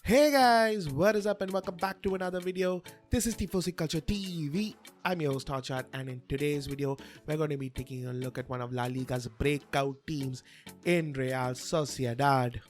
Hey guys, what is up and welcome back to another video. This is Tifosi Culture TV. I'm your host Archad, and in today's video we're going to be taking a look at one of La Liga's breakout teams in Real Sociedad.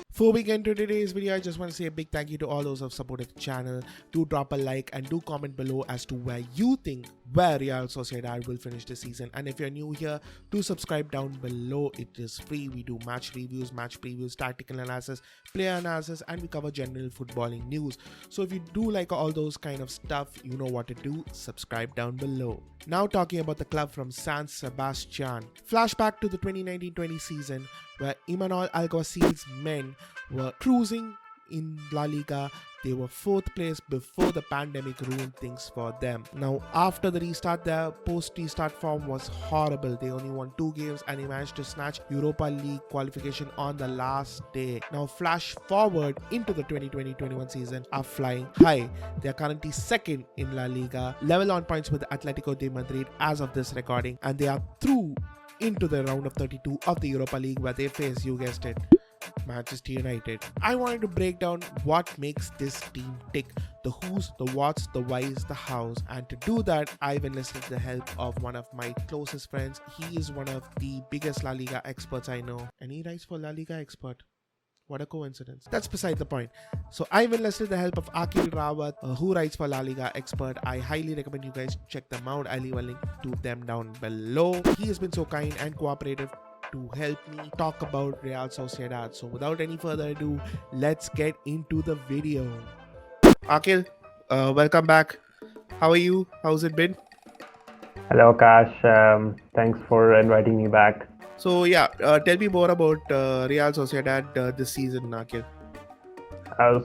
Before we get into today's video, I just want to say a big thank you to all those who have supported the channel. Do drop a like and do comment below as to where you think Real Sociedad will finish the season. And if you're new here, do subscribe down below. It is free. We do match reviews, match previews, tactical analysis, player analysis, and we cover general footballing news. So if you do like all those kind of stuff, you know what to do. Subscribe down below. Now talking about the club from San Sebastian. Flashback to the 2019-20 season where Immanol Alguacil's men were cruising in La Liga. They were 4th place before the pandemic ruined things for them. Now after the restart, their post-restart form was horrible. They only won 2 games and they managed to snatch Europa League qualification on the last day. Now flash forward into the 2020-21 season, are flying high. They are currently 2nd in La Liga, level on points with Atletico de Madrid as of this recording, and they are through into the round of 32 of the Europa League where they face, you guessed it, Manchester United. I wanted to break down what makes this team tick, the who's, the what's, the why's, the how's, and to do that I've enlisted the help of one of my closest friends. He is one of the biggest La Liga experts I know, and he writes for La Liga Expert. What a coincidence. That's beside the point. So I've enlisted the help of Akhil Rawat, who writes for La Liga Expert. I highly recommend you guys check them out. I'll leave a link to them down below. He has been so kind and cooperative to help me talk about Real Sociedad. So without any further ado, let's get into the video. Akhil, welcome back. How are you? How's it been? Hello, Kash. Thanks for inviting me back. So yeah, tell me more about Real Sociedad this season, Akhil.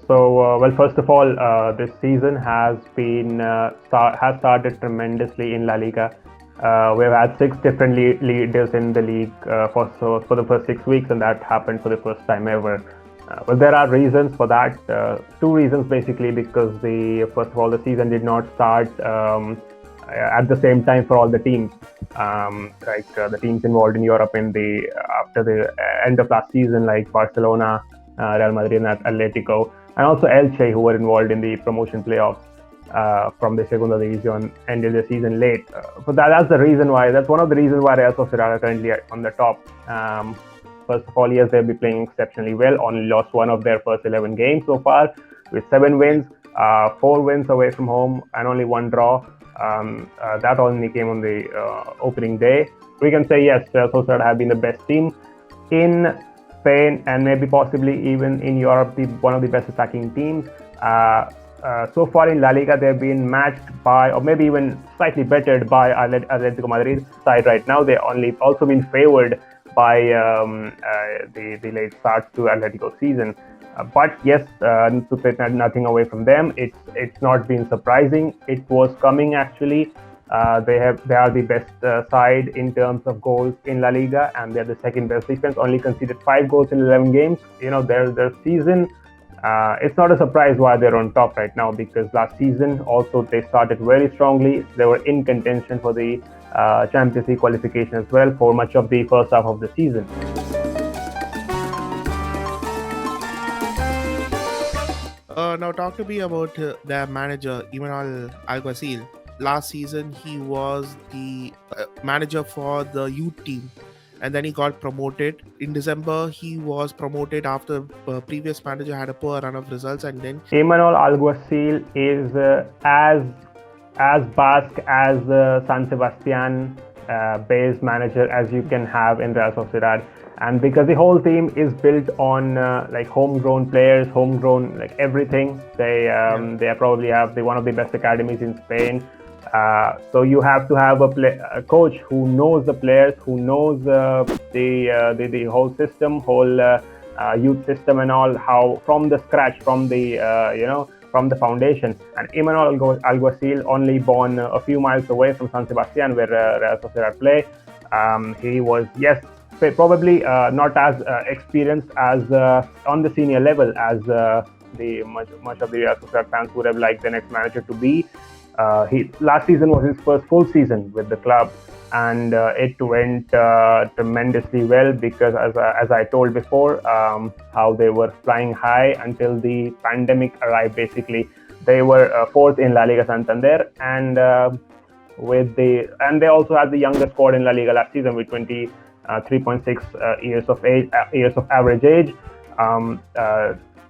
Well, first of all, this season has been has started tremendously in La Liga. We've had 6 different leaders in the league for the first 6 weeks, and that happened for the first time ever. Well, there are reasons for that. 2 reasons basically, because first of all, the season did not start at the same time for all the teams. The teams involved in Europe after the end of last season, like Barcelona, Real Madrid, and Atletico, and also Elche, who were involved in the promotion playoffs from the Segunda División, ended the season late. So that's the reason why. That's one of the reasons why Real Sociedad are currently on the top. First of all, yes, they'll be playing exceptionally well. Only lost 1 of their first 11 games so far, with 7 wins, 4 wins away from home, and only 1 draw. That only came on the opening day. We can say yes, Sociedad have been the best team in Spain and maybe possibly even in Europe, one of the best attacking teams. So far in La Liga, they've been matched by, or maybe even slightly bettered by Atletico Madrid side right now. They've also been favored by the late start to Atletico season. But yes, to take nothing away from them, it's not been surprising. It was coming actually. They are the best side in terms of goals in La Liga, and they're the 2nd best defense. Only conceded 5 goals in 11 games. You know, their season. It's not a surprise why they're on top right now, because last season also they started very strongly. They were in contention for the Champions League qualification as well for much of the first half of the season. Now talk to me about their manager, Imanol Alguacil. Last season, he was the manager for the youth team, and then he got promoted. In December, he was promoted after previous manager had a poor run of results, and then Immanol Alguacil is as Basque as San Sebastian based manager as you can have in Real Sociedad. And because the whole team is built on like homegrown players, homegrown like everything, they probably have one of the best academies in Spain. So you have to have a coach who knows the players, who knows the whole system, whole youth system and all, how from the scratch, from the from the foundation. And Immanol Alguacil, only born a few miles away from San Sebastian, where Real Sociedad play. He was, yes, probably not as experienced as on the senior level as much of the Real Sociedad fans would have liked the next manager to be. Last season was his first full season with the club, and it went tremendously well because, as I told before, how they were flying high until the pandemic arrived. Basically, they were fourth in La Liga Santander, and they also had the youngest squad in La Liga last season with 23.6 years of average age.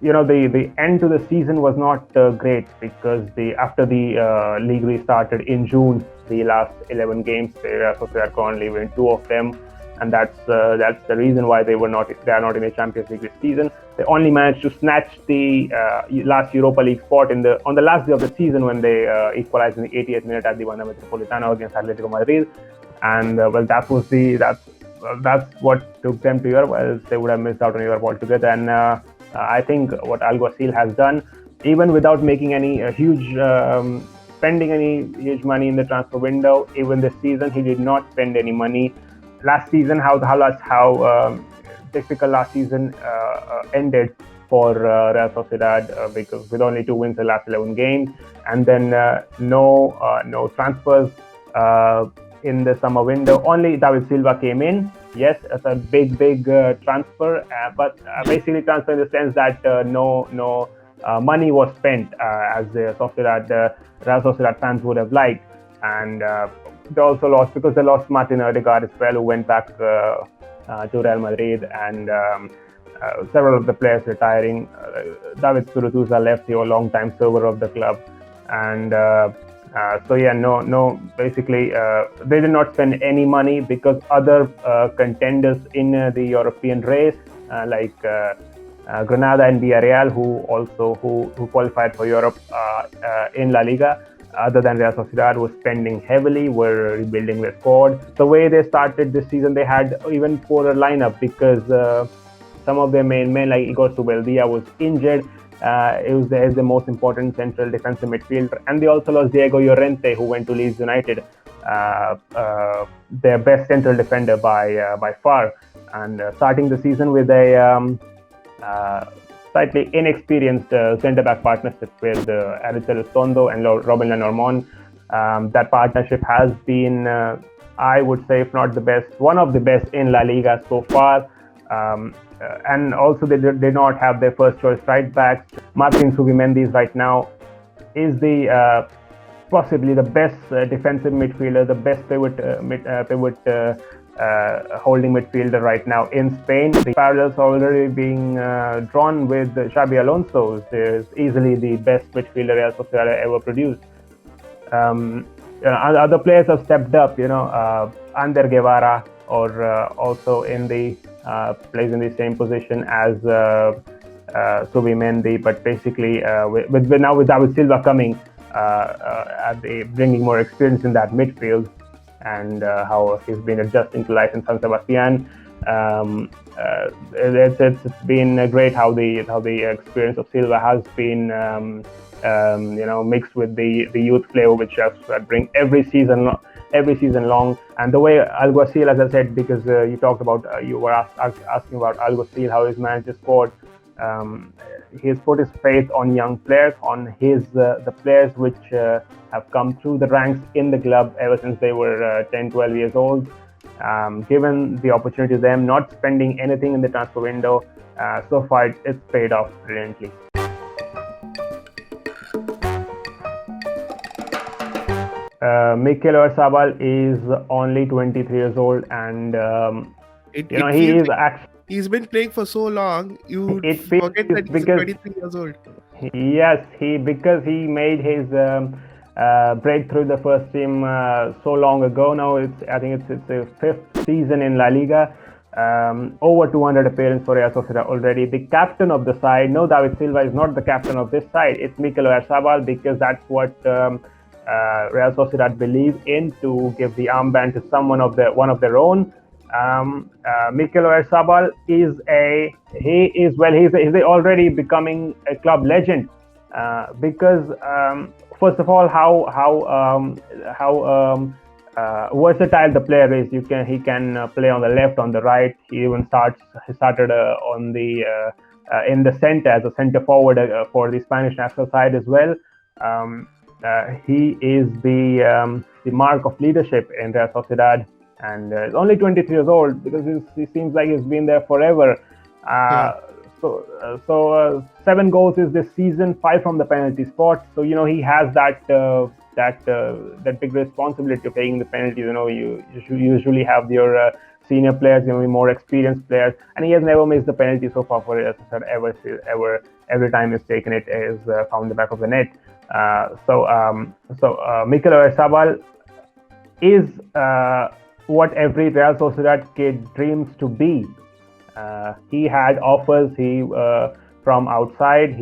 The end to the season was not great because after the league restarted in June, the last 11 games, Real Sociedad only win 2 of them, and that's the reason why they are not in the Champions League this season. They only managed to snatch the last Europa League spot on the last day of the season when they equalized in the 80th minute at the Wanda Metropolitano against Atletico Madrid, and that's what took them to Europe. Else they would have missed out on Europe altogether. And I think what Alguacil has done, even without making any spending any huge money in the transfer window, even this season he did not spend any money. Last season, how difficult last season ended for Real Sociedad because with only 2 wins in the last 11 games, and then no transfers in the summer window. Only David Silva came in. Yes, it's a big transfer, but basically transfer in the sense that no money was spent as the Real Sociedad fans would have liked, and they also lost because they lost Martin Odegaard as well, who went back to Real Madrid, and several of the players retiring. David Surutuza left, a long-time server of the club, and basically they did not spend any money because other contenders in the European race like Granada and Villarreal, who qualified for Europe in La Liga, other than Real Sociedad, was spending heavily, were rebuilding their squad. The way they started this season, they had even poorer lineup because some of their main men, like Igor Zubeldia, was injured. He was the most important central defensive midfielder, and they also lost Diego Llorente, who went to Leeds United, their best central defender by far. And starting the season with a slightly inexperienced centre-back partnership with Aricel Estondo and Robin Lenormand. That partnership has been, I would say, if not the best, one of the best in La Liga so far. And also they did not have their first choice right back. Martin Zubimendi right now is the possibly the best defensive midfielder, the best pivot holding midfielder right now in Spain. The parallels already being drawn with Xabi Alonso, who is easily the best midfielder Real Sociedad ever produced. Other players have stepped up. Ander Guevara, or also in the plays in the same position as Zubimendi, but basically with David Silva coming, bringing more experience in that midfield, and how he's been adjusting to life in San Sebastian. It's been great how the experience of Silva has been mixed with the youth flavor, which has bring every season long. And the way Alguacil, as I said, because you talked about, you were asking about Alguacil, how he's managed his squad. He's put his faith on young players, on the players which have come through the ranks in the club ever since they were 10, 12 years old. Given the opportunity to them, not spending anything in the transfer window, so far it's paid off brilliantly. Mikel Oyarzabal is only 23 years old, and he is actually. He's been playing for so long, you forget that he's 23 years old. Yes, because he made his breakthrough the first team so long ago. Now I think it's the 5th season in La Liga. Over 200 appearances for Real Sociedad already. The captain of the side, no, David Silva is not the captain of this side. It's Mikel Oyarzabal, because that's what Real Sociedad believe in, to give the armband to one of their own. Mikel Oyarzabal is already becoming a club legend because first of all how versatile the player is. He can play on the left, on the right. He even started on the in the center as a center forward for the Spanish national side as well. he is the mark of leadership in Real Sociedad, and he's only 23 years old because he seems like he's been there forever. So 7 goals is this season, 5 from the penalty spot. So he has that big responsibility of taking the penalties. You usually have your senior players, more experienced players, and he has never missed the penalty so far for Real Sociedad ever. Every time he's taken it is found the back of the net. Mikel Oyarzabal is what every Real Sociedad kid dreams to be. He had offers. From outside,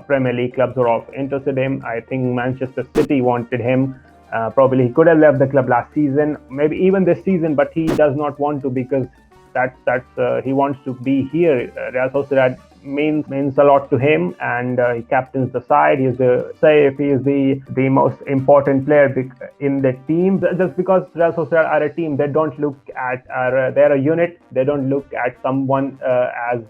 Premier League clubs were all interested in him. I think Manchester City wanted him. Probably he could have left the club last season, maybe even this season, but he does not want to because he wants to be here. Real Sociedad means a lot to him, and he captains the side. He is the most important player in the team. Just because Real Sociedad are a team, they don't look at they're a unit. They don't look at someone as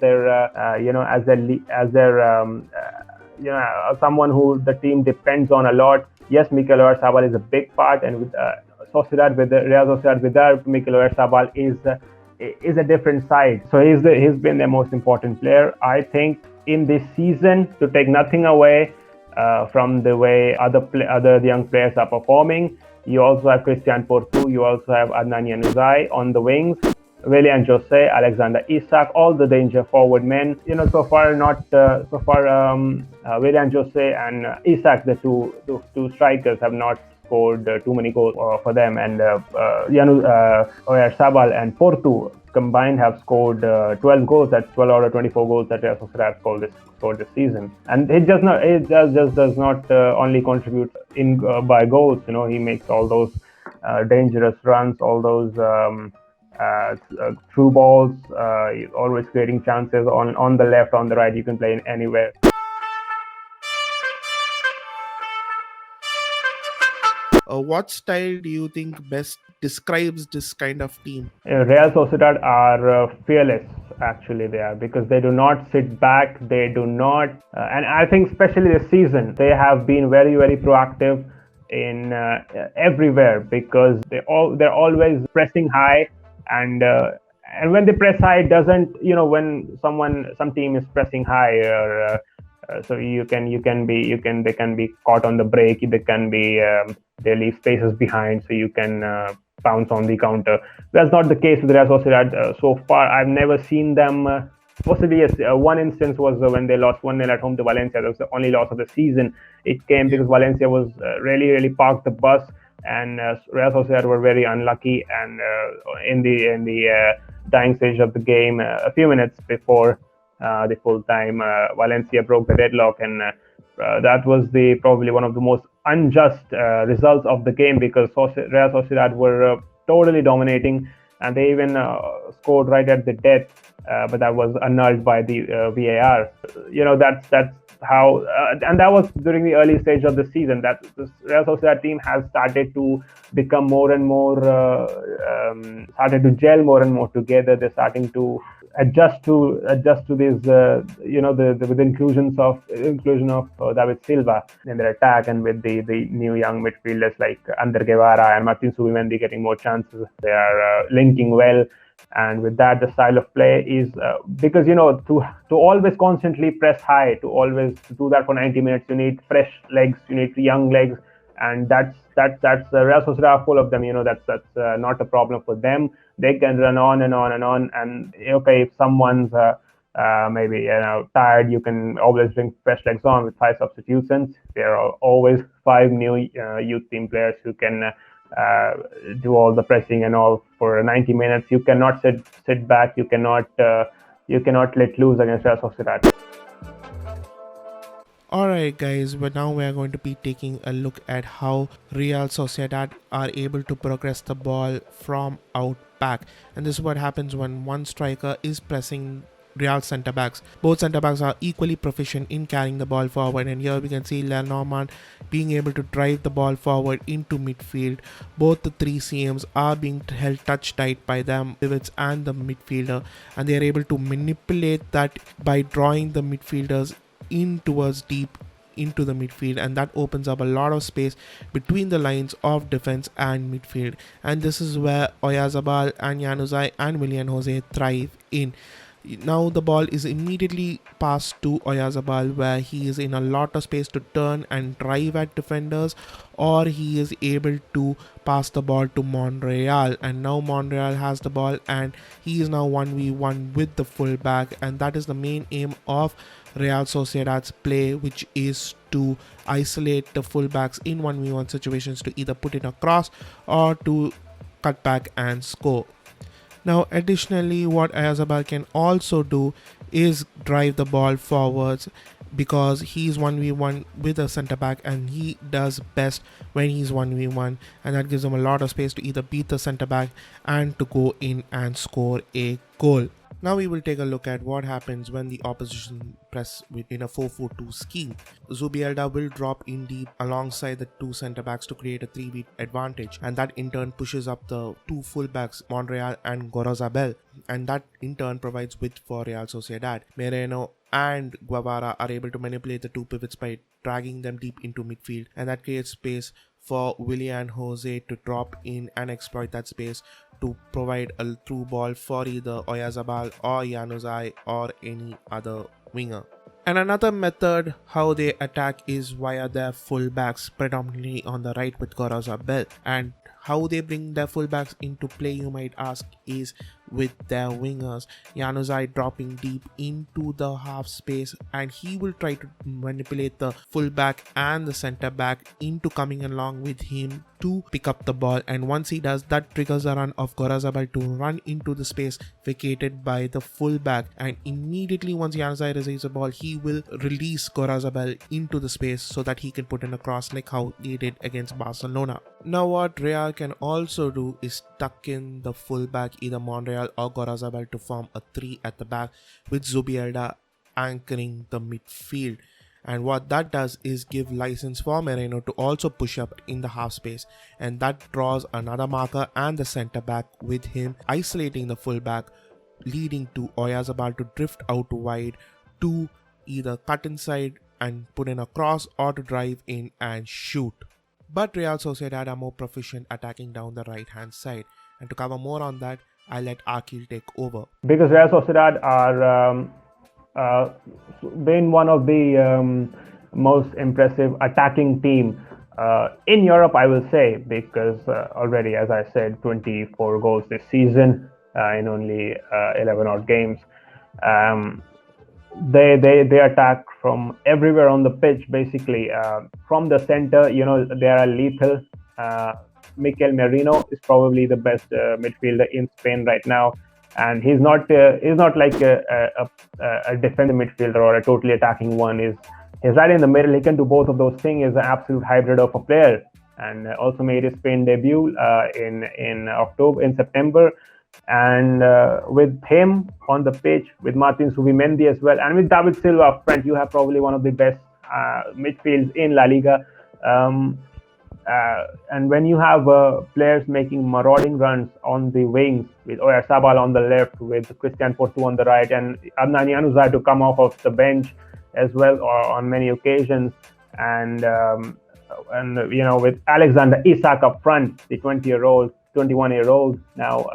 someone who the team depends on a lot. Yes, Mikel Oyarzabal is a big part, and with Real Sociedad without Mikel Oyarzabal is a different side. So he's been their most important player. I think in this season, to take nothing away from the way other young players are performing, you also have Christian Portu, you also have Adnan Januzaj on the wings, Willian Jose, Alexander Isak, all the danger forward men. Willian Jose and Isak, the two strikers, have not scored too many goals for them, and Oyarzabal and Portu combined have scored 12 goals. That's 12 out of 24 goals that Real Sociedad scored this season. And it does not only contribute by goals. He makes all those dangerous runs, all those through balls. He's always creating chances on the left, on the right. You can play in anywhere. What style do you think best describes this kind of team? Real Sociedad are fearless, actually they are, because they do not sit back. They do not, and I think especially this season, they have been very, very proactive in everywhere, because they're always pressing high, and when they press high, it doesn't, when some team is pressing high, or so they can be caught on the break. They leave spaces behind, so you can pounce on the counter. That's not the case with Real Sociedad so far. I've never seen them. Possibly, yes. One instance was when they lost 1-0 at home to Valencia. That was the only loss of the season. It came because Valencia was really, really parked the bus, and Real Sociedad were very unlucky. And in the dying stage of the game, a few minutes before the full time, Valencia broke the deadlock, and that was probably one of the most unjust results of the game, because Real Sociedad were totally dominating, and they even scored right at the death, but that was annulled by the VAR. That's how, and that was during the early stage of the season. That the Real Sociedad team has started to become more and more, started to gel more and more together. They're starting to adjust to this, with the inclusion of David Silva in their attack, and with the new young midfielders like Ander Guevara and Martin Subimendi getting more chances. They are linking well, and with that, the style of play is because to always constantly press high, to always do that for 90 minutes, you need fresh legs, you need young legs, and that's the Real Sociedad full of them. That's not a problem for them. They can run on and on and on, and okay, if someone's maybe tired, you can always bring fresh legs on with 5 substitutions. There are always 5 new youth team players who can do all the pressing and all for 90 minutes. You cannot sit back. You cannot let loose against Real Sociedad. Alright guys, but now we are going to be taking a look at how Real Sociedad are able to progress the ball from out back, and this is what happens when one striker is pressing Real centre backs. Both centre backs are equally proficient in carrying the ball forward, and here we can see Lenormand being able to drive the ball forward into midfield. Both the 3 CMs are being held touch tight by them, pivots and the midfielder, and they are able to manipulate that by drawing the midfielders in towards deep into the midfield, and that opens up a lot of space between the lines of defense and midfield. And this is where Oyarzabal and Januzaj and Willian Jose thrive in. Now the ball is immediately passed to Oyarzabal, where he is in a lot of space to turn and drive at defenders, or he is able to pass the ball to Monreal, and now Monreal has the ball and he is now 1v1 with the fullback, and that is the main aim of Real Sociedad's play, which is to isolate the fullbacks in 1v1 situations to either put in a cross or to cut back and score. Now additionally, what Oyarzabal can also do is drive the ball forwards, because he's 1v1 with a centre back and he does best when he's 1v1, and that gives him a lot of space to either beat the centre back and to go in and score a goal. Now we will take a look at what happens when the opposition press within a 4-4-2 scheme. Zubielda will drop in deep alongside the two centre backs to create a 3v advantage, and that in turn pushes up the two fullbacks Monreal and Oyarzabal, and that in turn provides width for Real Sociedad. Moreno and Guevara are able to manipulate the two pivots by dragging them deep into midfield, and that creates space for Willian Jose to drop in and exploit that space to provide a through ball for either Oyarzabal or Januzaj or any other winger. And another method how they attack is via their fullbacks, predominantly on the right with Oyarzabal. And how they bring their fullbacks into play, you might ask, is with their wingers. Januzaj dropping deep into the half space, and he will try to manipulate the fullback and the centre back into coming along with him to pick up the ball, and once he does, that triggers a run of Oyarzabal to run into the space vacated by the fullback, and immediately once Januzaj receives the ball, he will release Oyarzabal into the space so that he can put in a cross like how he did against Barcelona. Now what Real can also do is tuck in the fullback, either Monreal or Oyarzabal, to form a 3 at the back with Zubielda anchoring the midfield. And what that does is give license for Moreno to also push up in the half space, and that draws another marker and the centre back with him, isolating the fullback, leading to Oyarzabal to drift out wide to either cut inside and put in a cross or to drive in and shoot. But Real Sociedad are more proficient attacking down the right hand side, and to cover more on that, I'll let Akhil take over. Because Real Sociedad are been one of the most impressive attacking team in Europe, I will say, because already, as I said, 24 goals this season in only 11 odd games. They attack from everywhere on the pitch, basically. From the center, they are lethal. Mikel Merino is probably the best midfielder in Spain right now, and he's not like a defensive midfielder or a totally attacking one. He's right in the middle. He can do both of those things. He's an absolute hybrid of a player, and also made his Spain debut in September. And with him on the pitch, with Martin Zubimendi as well, and with David Silva up front, you have probably one of the best midfields in La Liga. And when you have players making marauding runs on the wings, with Oyarzabal on the left, with Christian Portu on the right, and Adnan Januzaj to come off of the bench as well, or on many occasions, and with Alexander Isak up front, the 21-year-old now,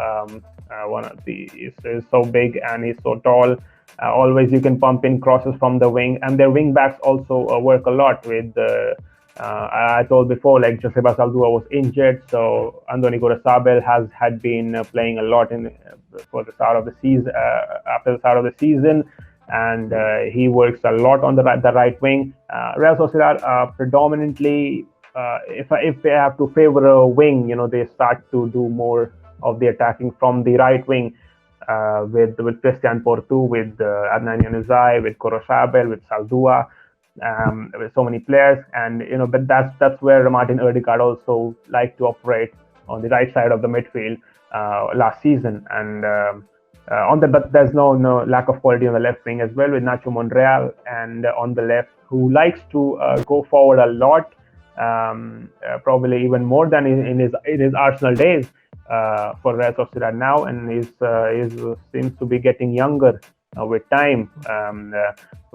one of the is so big and he's so tall. Always you can pump in crosses from the wing, and their wing backs also work a lot with. I told before, like Joseba Saldua was injured, so Andoni Oyarzabal had been playing a lot for the start of the season. After the start of the season, and he works a lot on the right wing. Real Sociedad predominantly, if they have to favor a wing, they start to do more of the attacking from the right wing, with Christian Portu, with Adnan Januzaj, with Oyarzabal, with Saldua. With so many players, and but that's where Martin Ødegaard also liked to operate on the right side of the midfield last season, and but there's no lack of quality on the left wing as well, with Nacho Monreal and on the left, who likes to go forward a lot, probably even more than in his Arsenal days for Real Sociedad now, and he seems to be getting younger with time.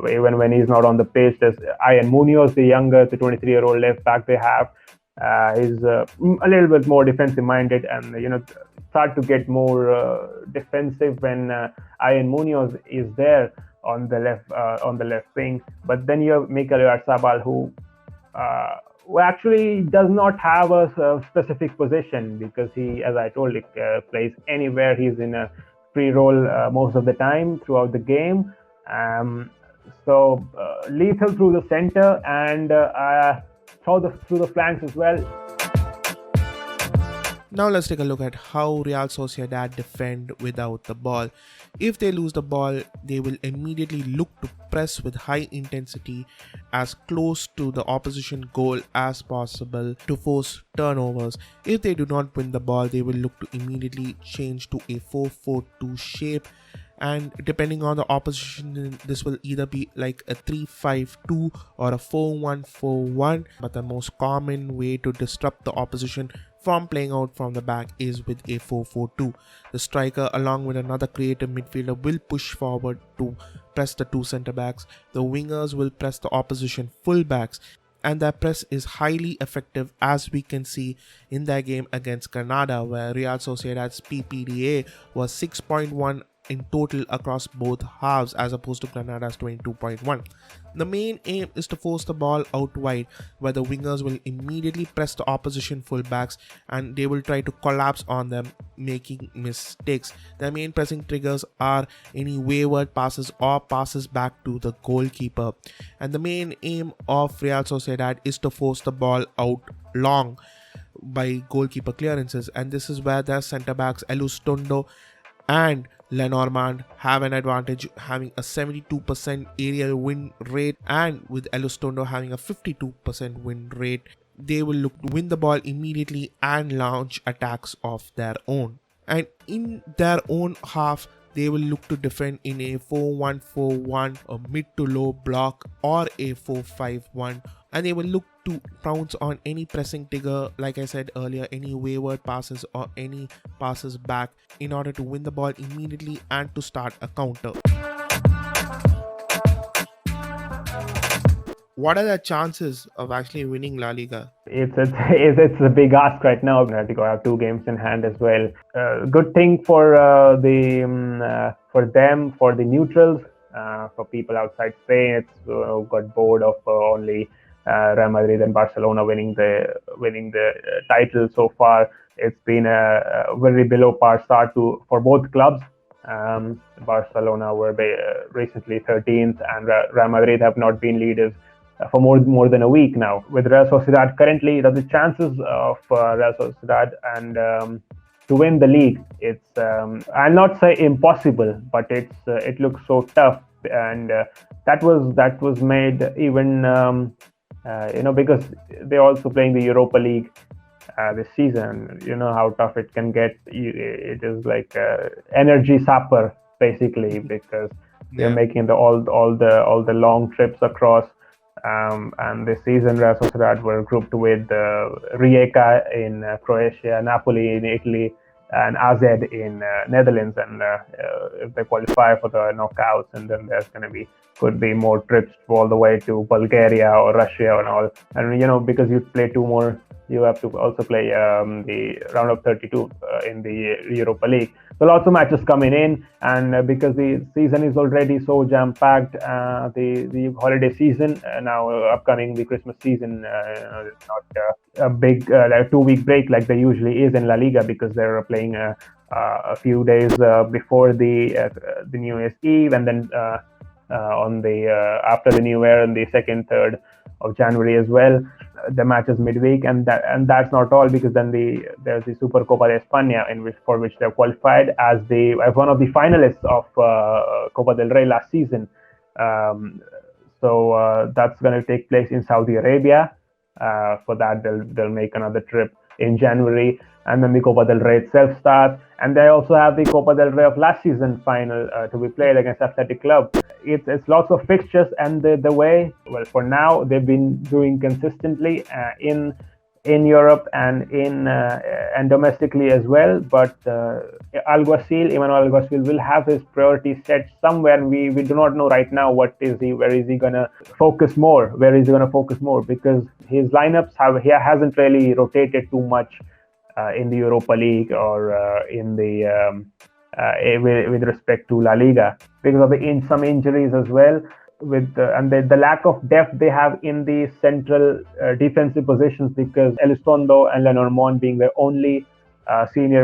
Even when he's not on the pitch, there's Ian Munoz, the younger, the 23-year-old left back they have. He's a little bit more defensive minded, and start to get more defensive when Ian Munoz is there on the left wing. But then you have Mikel Oyarzabal, who actually does not have a specific position, because he, as I told you, plays anywhere. He's in a free role most of the time throughout the game. So lethal through the center and through the flanks as well. Now let's take a look at how Real Sociedad defend without the ball. If they lose the ball, they will immediately look to press with high intensity as close to the opposition goal as possible to force turnovers. If they do not win the ball, they will look to immediately change to a 4-4-2 shape, and depending on the opposition, this will either be like a 3-5-2 or a 4-1-4-1. But the most common way to disrupt the opposition from playing out from the back is with a 4-4-2. The striker along with another creative midfielder will push forward to press the two centre backs. The wingers will press the opposition full backs, and their press is highly effective, as we can see in their game against Granada, where Real Sociedad's PPDA was 6.1 in total across both halves as opposed to Granada's 22.1. The main aim is to force the ball out wide, where the wingers will immediately press the opposition fullbacks and they will try to collapse on them, making mistakes. Their main pressing triggers are any wayward passes or passes back to the goalkeeper. And the main aim of Real Sociedad is to force the ball out long by goalkeeper clearances, and this is where their centre backs Elizondo and Lenormand have an advantage, having a 72% aerial win rate, and with Elizondo having a 52% win rate, they will look to win the ball immediately and launch attacks of their own. And in their own half, they will look to defend in a 4-1-4-1, a mid to low block, or a 4-5-1, and they will look to pounce on any pressing trigger, like I said earlier, any wayward passes or any passes back, in order to win the ball immediately and to start a counter. What are the chances of actually winning La Liga? It's a big ask right now. Atletico have 2 games in hand as well. Good thing for the neutrals, for people outside Spain. It's got bored of only Real Madrid and Barcelona winning the title so far. It's been a very below par start for both clubs. Barcelona were recently 13th, and Real Madrid have not been leaders for more than a week now. With Real Sociedad currently, the chances of Real Sociedad and to win the league, it's I'll not say impossible, but it looks so tough, and that was made even because they're also playing the Europa League this season. You know how tough it can get. It is like energy sapper basically, because they're making all the long trips across. And this season, Real Sociedad were grouped with Rijeka in Croatia, Napoli in Italy, and AZ in Netherlands. And if they qualify for the knockouts, and then there's could be more trips all the way to Bulgaria or Russia and all. And because you play 2 more, you have to also play the round of 32 in the Europa League. So lots of matches coming in, and because the season is already so jam-packed, the holiday season now upcoming, the Christmas season, it's not a big like 2-week break like there usually is in La Liga, because they're playing a few days before the New Year's Eve, and then on the after the New Year on the 2nd, 3rd of January as well. The matches midweek, and that's not all, because then there's the Super Copa de España, for which they're qualified as one of the finalists of Copa del Rey last season. So that's going to take place in Saudi Arabia. For that, they'll make another trip in January, and then the Copa del Rey itself starts. And they also have the Copa del Rey of last season final to be played against Athletic Club. It's lots of fixtures, and the way, well, for now, they've been doing consistently in in Europe and and domestically as well. But Imanol Alguacil will have his priorities set somewhere. We do not know right now where is he gonna focus more? Where is he gonna focus more? Because his lineups he hasn't really rotated too much in the Europa League or in the with respect to La Liga because of some injuries as well. And the lack of depth they have in the central defensive positions, because Elizondo and Lenormand being the only senior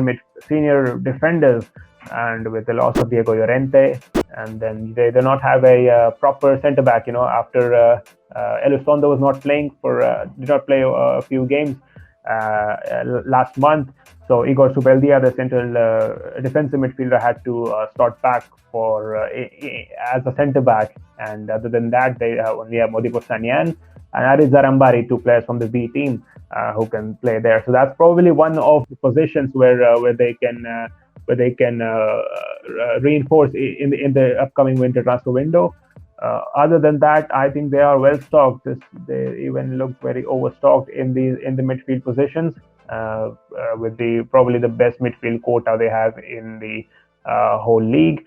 defenders, and with the loss of Diego Llorente, and then they do not have a proper centre back. After Elizondo was not playing did not play a few games last month. So Igor Subeldia, the central defensive midfielder, had to start back as a centre back. And other than that, they only have Modibo Sanyan and Aris Zarambari, two players from the B team who can play there. So that's probably one of the positions where they can reinforce in the upcoming winter transfer window. Other than that, I think they are well stocked. They even look very overstocked in the midfield positions, with probably the best midfield quota they have in the whole league,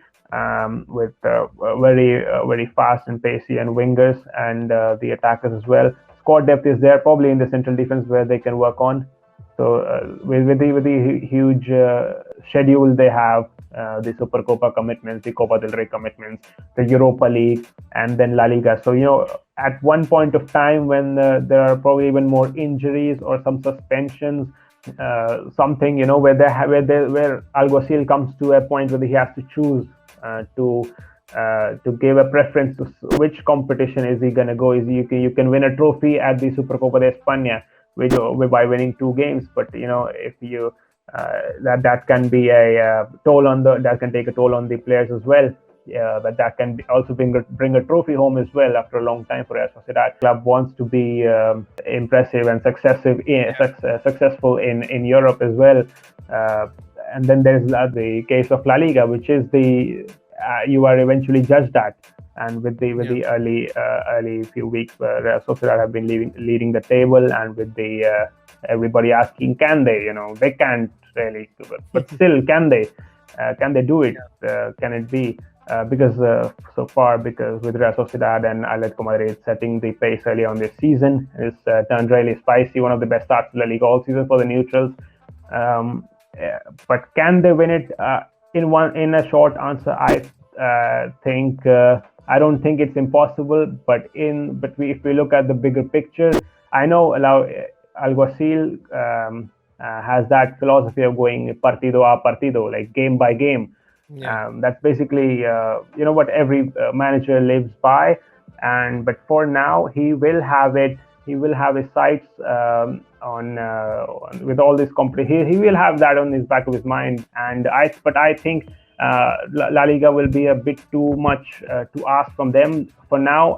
with very fast and pacey and wingers and the attackers as well. Squad depth is there, probably in the central defense where they can work on. So with the huge schedule they have, the Supercopa commitments, the Copa del Rey commitments, the Europa League, and then La Liga. So at one point of time when there are probably even more injuries or some suspensions, something where Alguacil comes to a point where he has to choose to give a preference to which competition is he gonna go. You can win a trophy at the Supercopa de España by winning 2 games, but if you that can be that can take a toll on the players as well. But that can also bring a trophy home as well after a long time for Real Sociedad. Club wants to be impressive and successful in Europe as well. And then there's the case of La Liga, which is you are eventually judged at. And with the early few weeks where Real Sociedad have been leading the table, and with everybody asking, can they? They can't really, but still, can they do it? Can it be? Because with Real Sociedad and Atletico Madrid setting the pace early on this season, it's turned really spicy. One of the best starts in La Liga all season for the neutrals. But can they win it? In a short answer, I think. I don't think it's impossible, but if we look at the bigger picture, I know Alguacil has that philosophy of going partido a partido, like game by game. Yeah. That's basically what every manager lives by. But for now, he will have it. He will have his sights on with all this competition. He will have that on his back of his mind. But I think La Liga will be a bit too much to ask from them for now.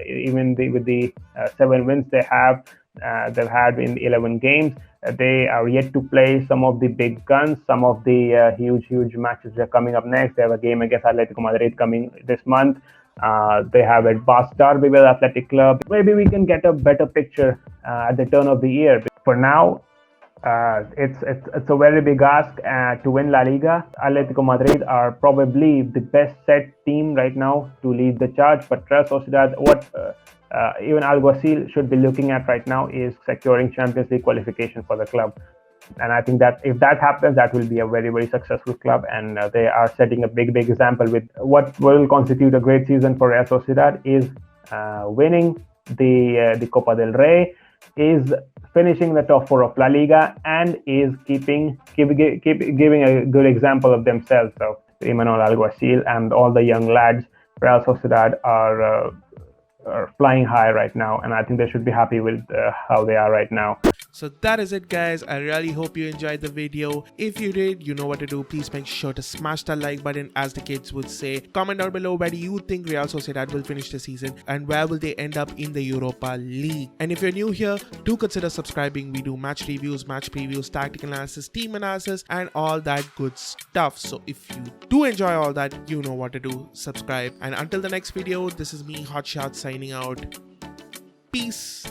Even with the 7 wins they've had in 11 games, they are yet to play some of the big guns, some of the huge matches that are coming up next. They have a game against Atletico Madrid coming this month. They have a Basque derby with Athletic Club. Maybe we can get a better picture at the turn of the year. For now, it's a very big ask to win La Liga. Atletico Madrid are probably the best set team right now to lead the charge, but Real Sociedad, what even Alguacil should be looking at right now is securing Champions League qualification for the club. And I think that if that happens, that will be a very, very successful club, and they are setting a big example. With what will constitute a great season for Real Sociedad is winning the Copa del Rey, is finishing the top 4 of La Liga, and is giving a good example of themselves. So Immanol Alguacil and all the young lads, Real Sociedad are flying high right now, and I think they should be happy with how they are right now. So that is it, guys. I really hope you enjoyed the video. If you did, you know what to do. Please make sure to smash that like button, as the kids would say. Comment down below, where do you think Real Sociedad will finish the season, and where will they end up in the Europa League? And if you're new here, do consider subscribing. We do match reviews, match previews, tactical analysis, team analysis, and all that good stuff. So if you do enjoy all that, you know what to do. Subscribe. And until the next video, this is me, Hotshot, signing out. Peace.